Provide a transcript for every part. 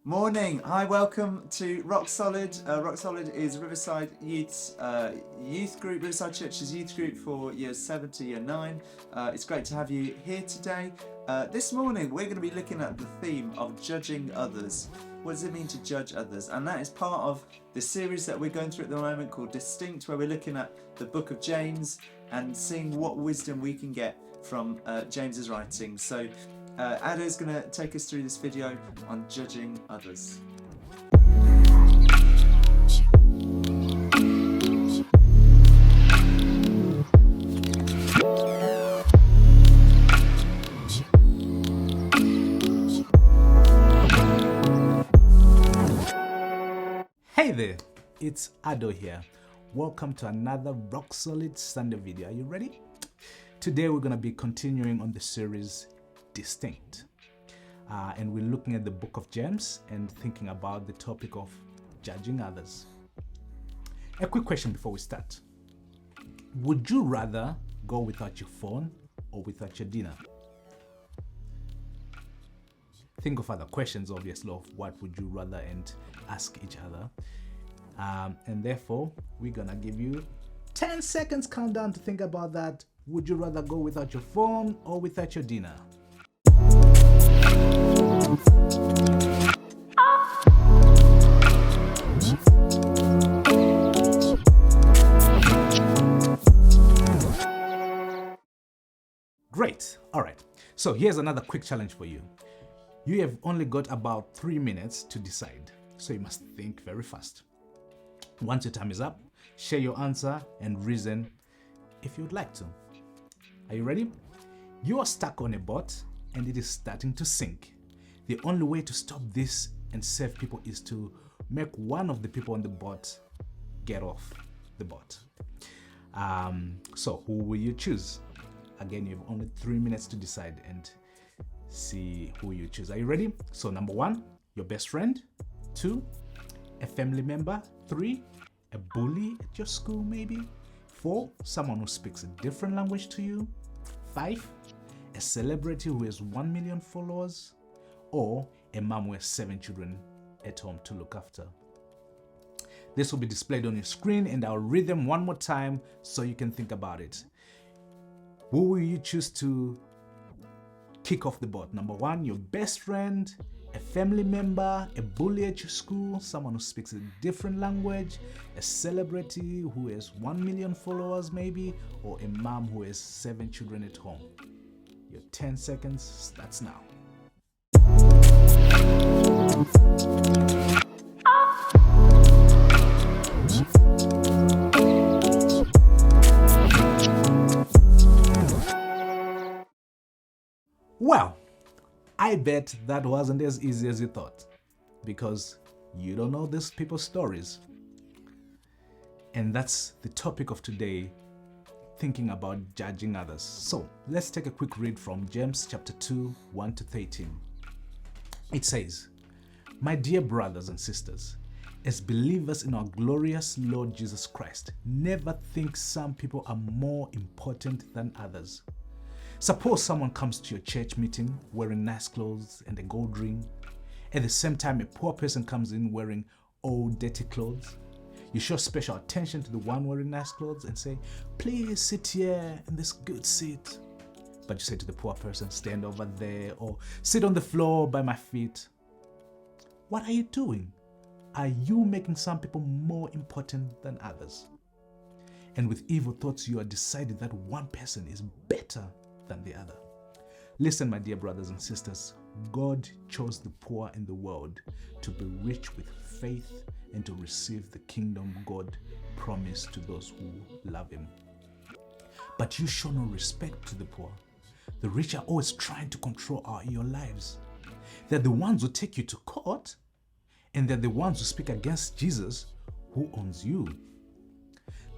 Morning. Hi, welcome to Rock Solid. Rock Solid is Riverside Youth's youth group, Riverside Church's youth group for years 7 to year 9. It's great to have you here today. This morning we're going to be looking at the theme of judging others. What does it mean to judge others? And that is part of the series that we're going through at the moment called Distinct, where we're looking at the book of James and seeing what wisdom we can get from James's writings. So Ada is going to take us through this video on judging others. Hey there, it's Ado here. Welcome to another Rock Solid Sunday video. Are you ready? Today we're going to be continuing on the series Distinct. And we're looking at the book of James and thinking about the topic of judging others. A quick question before we start. Would you rather go without your phone or without your dinner? Think of other questions, obviously, of what would you rather and ask each other. And therefore, we're gonna give you 10 seconds countdown to think about that. Would you rather go without your phone or without your dinner? Great. All right. So here's another quick challenge for you. You have only got about 3 minutes to decide, so you must think very fast. Once your time is up, share your answer and reason if you would like to. Are you ready? You are stuck on a boat and it is starting to sink. The only way to stop this and save people is to make one of the people on the boat get off the boat. So who will you choose? Again, you have only 3 minutes to decide and see who you choose. Are you ready? So number 1, your best friend. 2, a family member. 3, a bully at your school maybe. 4, someone who speaks a different language to you. 5, a celebrity who has 1 million followers. Or a mom who has 7 children at home to look after. This will be displayed on your screen and I'll read them one more time so you can think about it. Who will you choose to kick off the boat? Number 1, your best friend, a family member, a bully at your school, someone who speaks a different language, a celebrity who has 1 million followers maybe, or a mom who has 7 children at home. Your 10 seconds starts now. Well, I bet that wasn't as easy as you thought, because you don't know these people's stories. And that's the topic of today, thinking about judging others. So let's take a quick read from James chapter 2, 1 to 13. It says, "My dear brothers and sisters, as believers in our glorious Lord Jesus Christ, never think some people are more important than others. Suppose someone comes to your church meeting wearing nice clothes and a gold ring. At the same time, a poor person comes in wearing old, dirty clothes. You show special attention to the one wearing nice clothes and say, 'Please sit here in this good seat.' But you say to the poor person, 'Stand over there,' or 'Sit on the floor by my feet.' What are you doing? Are you making some people more important than others? And with evil thoughts, you are deciding that one person is better than the other. Listen, my dear brothers and sisters, God chose the poor in the world to be rich with faith and to receive the kingdom God promised to those who love Him. But you show no respect to the poor. The rich are always trying to control your lives. They're the ones who take you to court, and they're the ones who speak against Jesus, who owns you.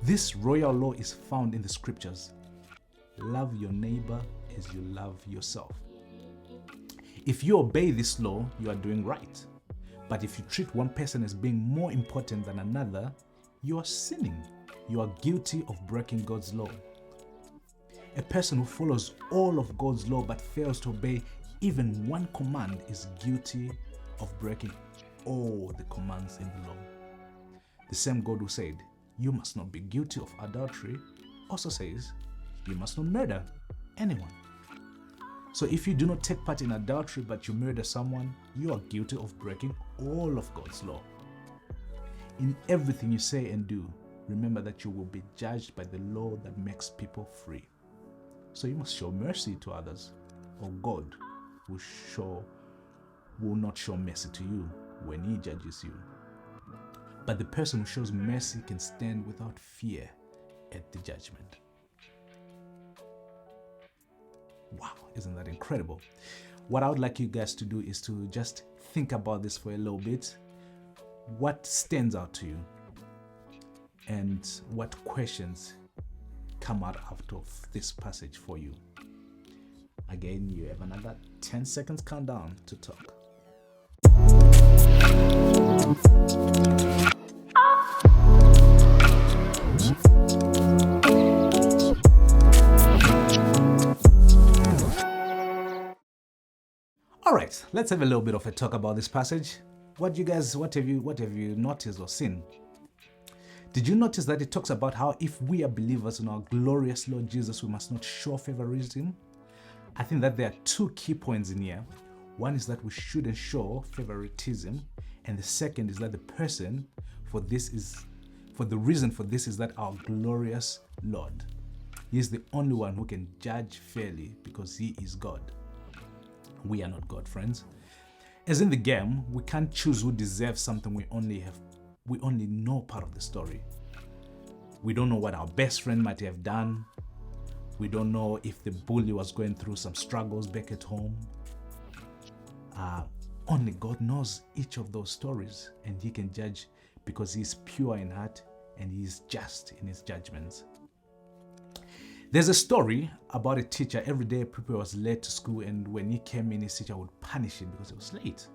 This royal law is found in the scriptures. Love your neighbor as you love yourself. If you obey this law, you are doing right. But if you treat one person as being more important than another, you are sinning. You are guilty of breaking God's law. A person who follows all of God's law but fails to obey even one command is guilty of breaking all the commands in the law. The same God who said, "You must not be guilty of adultery," also says, "You must not murder anyone." So if you do not take part in adultery but you murder someone, you are guilty of breaking all of God's law. In everything you say and do, remember that you will be judged by the law that makes people free. So you must show mercy to others, or God will not show mercy to you when He judges you. But the person who shows mercy can stand without fear at the judgment. Wow, isn't that incredible? What I would like you guys to do is to just think about this for a little bit. What stands out to you? And what questions come out of this passage for you? Again, you have another 10 seconds countdown to talk. All right, let's have a little bit of a talk about this passage. What have you noticed or seen? Did you notice that it talks about how if we are believers in our glorious Lord Jesus, we must not show favoritism? I think that there are two key points in here. One is that we shouldn't show favoritism, and the second is that the reason for this is that our glorious Lord, He is the only one who can judge fairly because He is God. We are not God, friends. As in the game, we can't choose who deserves something. We only know part of the story. We don't know what our best friend might have done. We don't know if the bully was going through some struggles back at home. Only God knows each of those stories, and He can judge because He is pure in heart and He is just in His judgments. There's a story about a teacher. Every day a pupil was late to school, and when he came in, his teacher would punish him because he was late.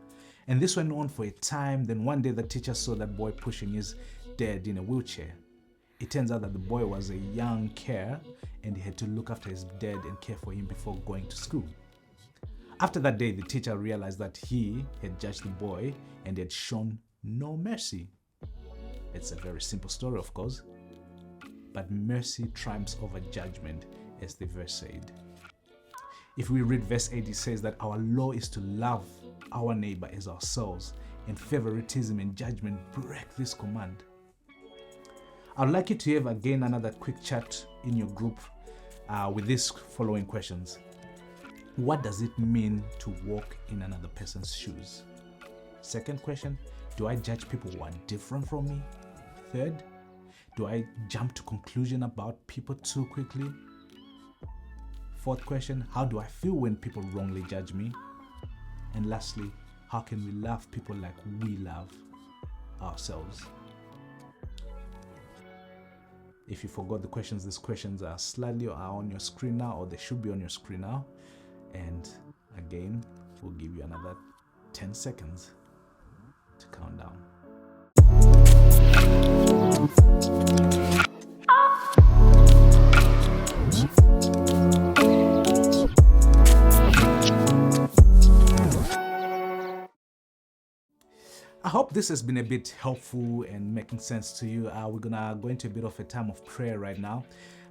And this went on for a time. Then one day the teacher saw that boy pushing his dad in a wheelchair. It turns out that the boy was a young care, and he had to look after his dad and care for him before going to school. After that day, the teacher realized that he had judged the boy and had shown no mercy. It's a very simple story, of course, but mercy triumphs over judgment, as the verse said. If we read verse 8, it says that our law is to love our neighbor as ourselves, and favoritism and judgment break this command. I'd like you to have again another quick chat in your group with these following questions. What does it mean to walk in another person's shoes? Second question, do I judge people who are different from me? Third, do I jump to conclusion about people too quickly? Fourth question, how do I feel when people wrongly judge me? And lastly, how can we love people like we love ourselves? If you forgot the questions, these questions are on your screen now, or they should be on your screen now. And again, we'll give you another 10 seconds to count down. I hope this has been a bit helpful and making sense to you. We're gonna go into a bit of a time of prayer right now.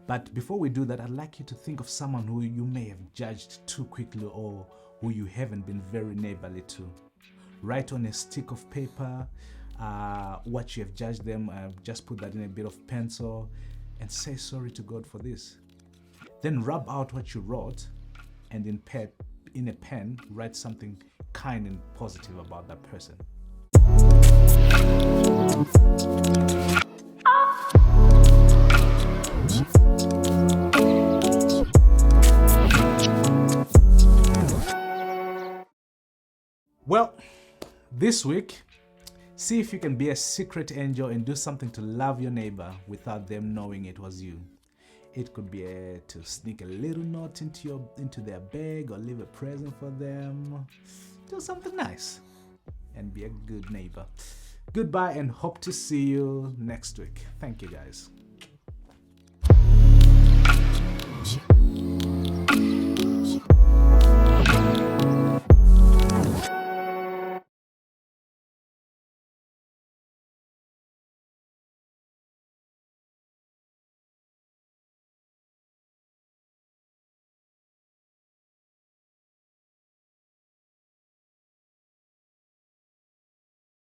But before we do that, I'd like you to think of someone who you may have judged too quickly or who you haven't been very neighborly to. Write on a stick of paper what you have judged them. Just put that in a bit of pencil and say sorry to God for this. Then rub out what you wrote, and in a pen, write something kind and positive about that person. Well, this week, see if you can be a secret angel and do something to love your neighbor without them knowing it was you. It could be to sneak a little note into their bag or leave a present for them. Do something nice and be a good neighbor. Goodbye, and hope to see you next week. Thank you, guys.